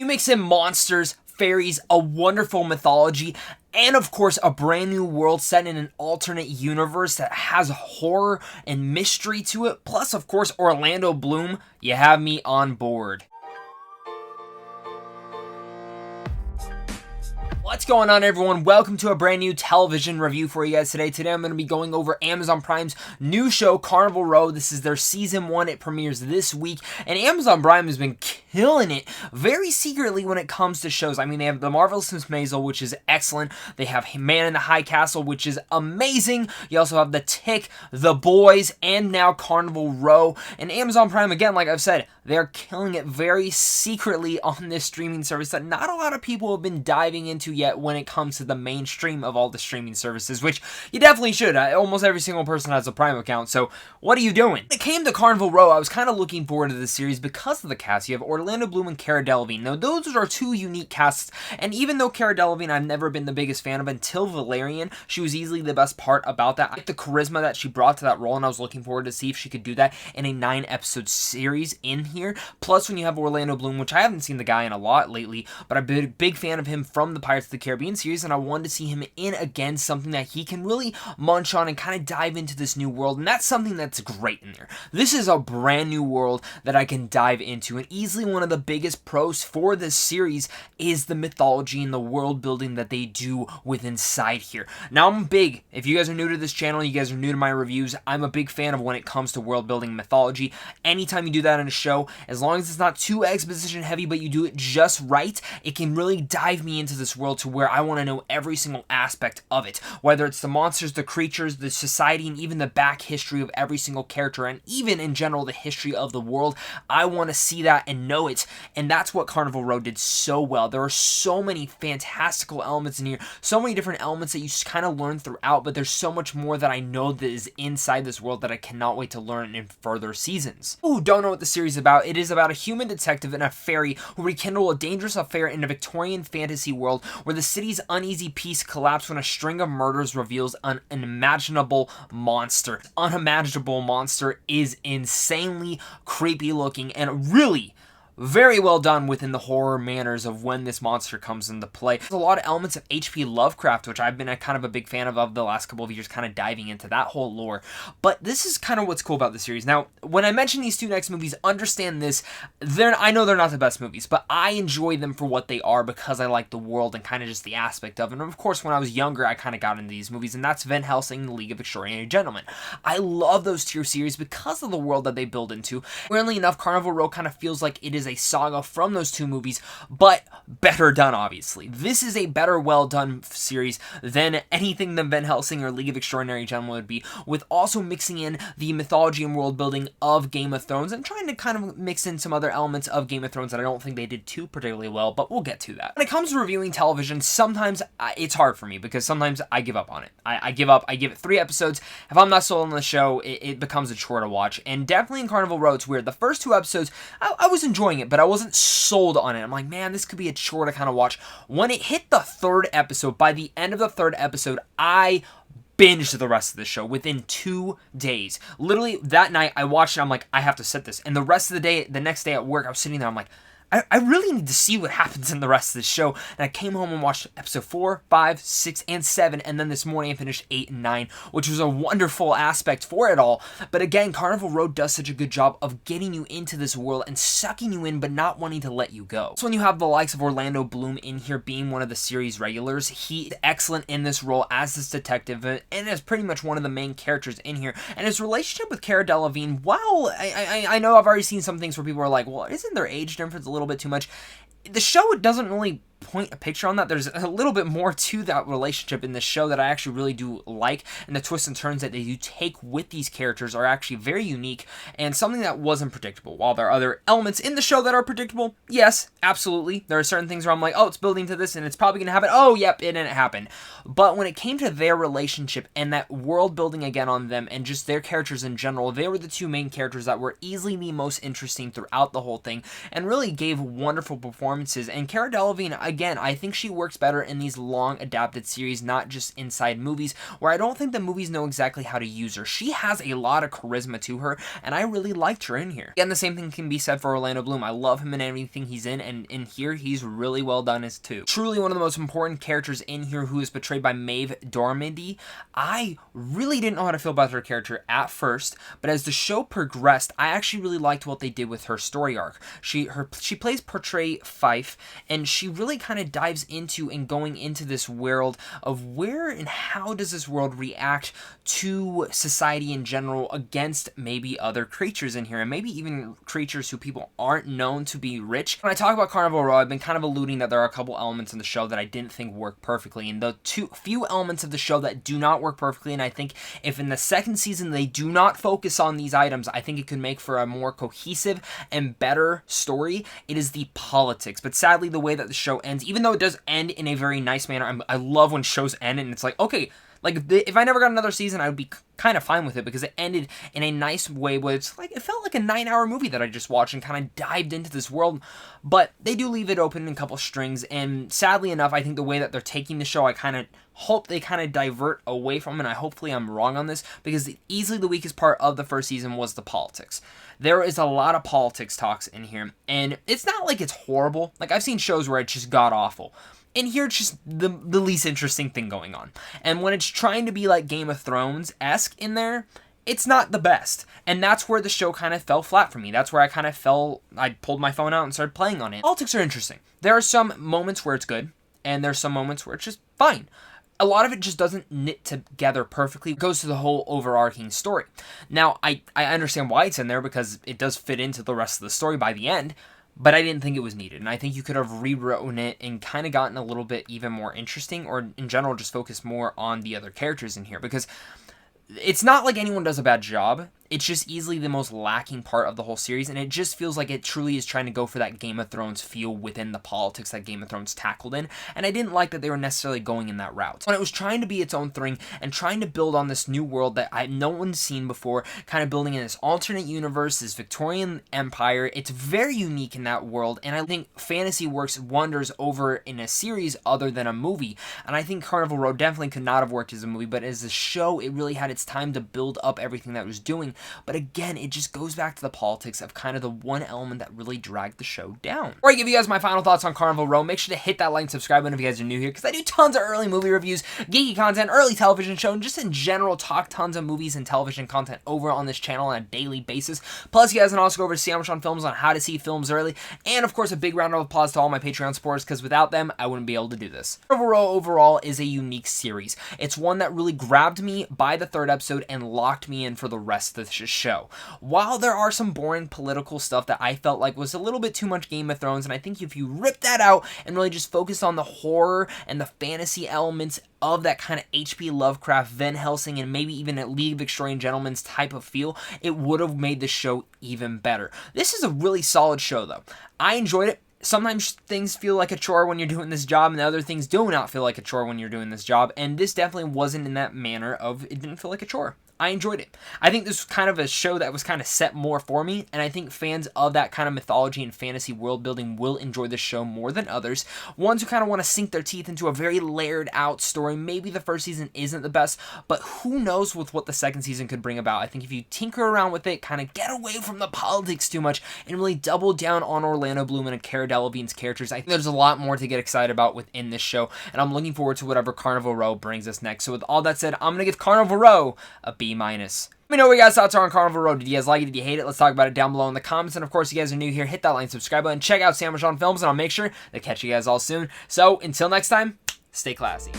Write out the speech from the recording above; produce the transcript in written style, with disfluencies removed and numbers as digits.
You mix in monsters, fairies, a wonderful mythology, and of course a brand new world set in an alternate universe that has horror and mystery to it, plus of course Orlando Bloom. You have me on board. What's going on, everyone? Welcome to a brand new television review for you guys today. Today I'm going to be going over Amazon Prime's new show, Carnival Row. This is their season 1. It premieres this week, and Amazon Prime has been killing it very secretly when it comes to shows. I mean, they have The Marvelous Miss Maisel, which is excellent. They have Man in the High Castle, which is amazing. You also have The Tick, The Boys, and now Carnival Row. And Amazon Prime, again, like I've said, they're killing it very secretly on this streaming service that not a lot of people have been diving into yet when it comes to the mainstream of all the streaming services, which you definitely should. Almost every single person has a Prime account, so what are you doing? When it came to Carnival Row, I was kind of looking forward to this series because of the cast. You have Orlando Bloom and Cara Delevingne. Now, those are two unique casts, and even though Cara Delevingne I've never been the biggest fan of until Valerian, she was easily the best part about that. I like the charisma that she brought to that role, and I was looking forward to see if she could do that in a 9-episode series in here. Plus, when you have Orlando Bloom, which I haven't seen the guy in a lot lately, but I've been a big fan of him from the Pirates of the Caribbean series, and I wanted to see him in again, something that he can really munch on and kind of dive into this new world, and that's something that's great in there. This is a brand new world that I can dive into, and easily one of the biggest pros for this series is the mythology and the world building that they do with inside here. Now, I'm big, if you guys are new to this channel, you guys are new to my reviews, I'm a big fan of when it comes to world building mythology. Anytime you do that in a show, as long as it's not too exposition heavy, but you do it just right, it can really dive me into this world to where I want to know every single aspect of it, whether it's the monsters, the creatures, the society, and even the back history of every single character, and even in general the history of the world. I want to see that and know it, and that's what Carnival Row did so well. There are so many fantastical elements in here, so many different elements that you kind of learn throughout, but there's so much more that I know that is inside this world that I cannot wait to learn in further seasons. Who don't know what the series is about, it is about a human detective and a fairy who rekindle a dangerous affair in a Victorian fantasy world where the city's uneasy peace collapses when a string of murders reveals an unimaginable monster. Unimaginable monster is insanely creepy looking and really very well done within the horror manners of when this monster comes into play. There's a lot of elements of H.P. Lovecraft, which I've been kind of a big fan of the last couple of years, kind of diving into that whole lore. But this is kind of what's cool about the series. Now, when I mention these two next movies, understand this, I know they're not the best movies, but I enjoy them for what they are because I like the world and kind of just the aspect of it. And of course, when I was younger, I kind of got into these movies, and that's Van Helsing and the League of Extraordinary Gentlemen. I love those tier series because of the world that they build into. Weirdly enough, Carnival Row kind of feels like it is a saga from those two movies, but better done, obviously. This is a better, well-done series than anything that Van Helsing or League of Extraordinary Gentlemen would be, with also mixing in the mythology and world building of Game of Thrones and trying to kind of mix in some other elements of Game of Thrones that I don't think they did too particularly well, but we'll get to that. When it comes to reviewing television, sometimes it's hard for me because sometimes I give up on it. I give up. I give it 3 episodes. If I'm not sold on the show, it becomes a chore to watch, and definitely in Carnival Row, it's weird. The first 2 episodes, I was enjoying it, but I wasn't sold on it. I'm like, man, this could be a chore to kind of watch. When it hit the 3rd episode, by the end of the 3rd episode, I binged the rest of the show within 2 days. Literally, that night, I watched it, I'm like, I have to sit this. And the rest of the day, the next day at work, I was sitting there, I'm like, I really need to see what happens in the rest of the show. And I came home and watched episode 4, 5, 6, and 7. And then this morning I finished 8 and 9, which was a wonderful aspect for it all. But again, Carnival Row does such a good job of getting you into this world and sucking you in, but not wanting to let you go. So when you have the likes of Orlando Bloom in here being one of the series regulars, he is excellent in this role as this detective and is pretty much one of the main characters in here. And his relationship with Cara Delevingne, while I know I've already seen some things where people are like, well, isn't their age difference a little bit too much? The show doesn't really point a picture on that. There's a little bit more to that relationship in this show that I actually really do like, and the twists and turns that they do take with these characters are actually very unique and something that wasn't predictable. While there are other elements in the show that are predictable, yes, absolutely. There are certain things where I'm like, oh, it's building to this and it's probably going to happen. Oh, yep, it didn't happen. But when it came to their relationship and that world building again on them and just their characters in general, they were the 2 main characters that were easily the most interesting throughout the whole thing and really gave wonderful performances. And Cara Delevingne, again, I think she works better in these long adapted series, not just inside movies, where I don't think the movies know exactly how to use her. She has a lot of charisma to her, and I really liked her in here. Again, the same thing can be said for Orlando Bloom. I love him in everything he's in, and in here, he's really well done as too. Truly one of the most important characters in here, who is portrayed by Maeve Dormindy. I really didn't know how to feel about her character at first, but as the show progressed, I actually really liked what they did with her story arc. She portray Fife, and she really kind of dives into and going into this world of where and how does this world react to society in general against maybe other creatures in here, and maybe even creatures who people aren't known to be rich. When I talk about Carnival Row, I've been kind of alluding that there are a couple elements in the show that I didn't think work perfectly, and the few elements of the show that do not work perfectly, and I think if in the second season they do not focus on these items, I think it could make for a more cohesive and better story. It is the politics, but sadly the way that the show ends, even though it does end in a very nice manner, I love when shows end and it's like, okay, like if I never got another season, I would be kind of fine with it, because it ended in a nice way where it's like, it felt like a 9-hour movie that I just watched and kind of dived into this world. But they do leave it open in a couple strings, and sadly enough, I think the way that they're taking the show, I kind of hope they kind of divert away from it, and hopefully I'm wrong on this, because easily the weakest part of the first season was the politics. There is a lot of politics talks in here, and it's not like it's horrible. Like, I've seen shows where it just got awful. And here it's just the least interesting thing going on. And when it's trying to be like Game of Thrones-esque in there, it's not the best. And that's where the show kind of fell flat for me. That's where I pulled my phone out and started playing on it. Politics are interesting. There are some moments where it's good, and there's some moments where it's just fine. A lot of it just doesn't knit together perfectly. It goes to the whole overarching story. Now, I understand why it's in there, because it does fit into the rest of the story by the end, but I didn't think it was needed, and I think you could have rewritten it and kind of gotten a little bit even more interesting, or in general just focus more on the other characters in here, because it's not like anyone does a bad job. It's just easily the most lacking part of the whole series, and it just feels like it truly is trying to go for that Game of Thrones feel within the politics that Game of Thrones tackled in, and I didn't like that they were necessarily going in that route. When it was trying to be its own thing and trying to build on this new world that no one's seen before, kind of building in this alternate universe, this Victorian empire, it's very unique in that world, and I think fantasy works wonders over in a series other than a movie, and I think Carnival Row definitely could not have worked as a movie, but as a show, it really had its time to build up everything that it was doing. But again, it just goes back to the politics of kind of the one element that really dragged the show down. Before I give you guys my final thoughts on Carnival Row, make sure to hit that like and subscribe button if you guys are new here, because I do tons of early movie reviews, geeky content, early television show, and just in general talk tons of movies and television content over on this channel on a daily basis. Plus, you guys can also go over to Synopsis Films on how to see films early, and of course, a big round of applause to all my Patreon supporters, because without them, I wouldn't be able to do this. Carnival Row overall is a unique series. It's one that really grabbed me by the third episode and locked me in for the rest of the show. While there are some boring political stuff that I felt like was a little bit too much Game of Thrones, and I think if you rip that out and really just focus on the horror and the fantasy elements of that kind of H.P. Lovecraft, Van Helsing, and maybe even a League of Extraordinary Gentlemen's type of feel, it would have made the show even better. This is a really solid show, though. I enjoyed it. Sometimes things feel like a chore when you're doing this job, and the other things do not feel like a chore when you're doing this job, and this definitely wasn't in that manner of it didn't feel like a chore. I enjoyed it. I think this was kind of a show that was kind of set more for me, and I think fans of that kind of mythology and fantasy world building will enjoy this show more than others. Ones who kind of want to sink their teeth into a very layered out story. Maybe the first season isn't the best, but who knows with what the second season could bring about. I think if you tinker around with it, kind of get away from the politics too much, and really double down on Orlando Bloom and Cara Delevingne's characters, I think there's a lot more to get excited about within this show, and I'm looking forward to whatever Carnival Row brings us next. So with all that said, I'm going to give Carnival Row a B-. Let me know what you guys' thoughts are on Carnival Row. Did you guys like it? Did you hate it? Let's talk about it down below in the comments. And of course, if you guys are new here, hit that like and subscribe button. Check out Synopsis Films, and I'll make sure to catch you guys all soon. So until next time, stay classy.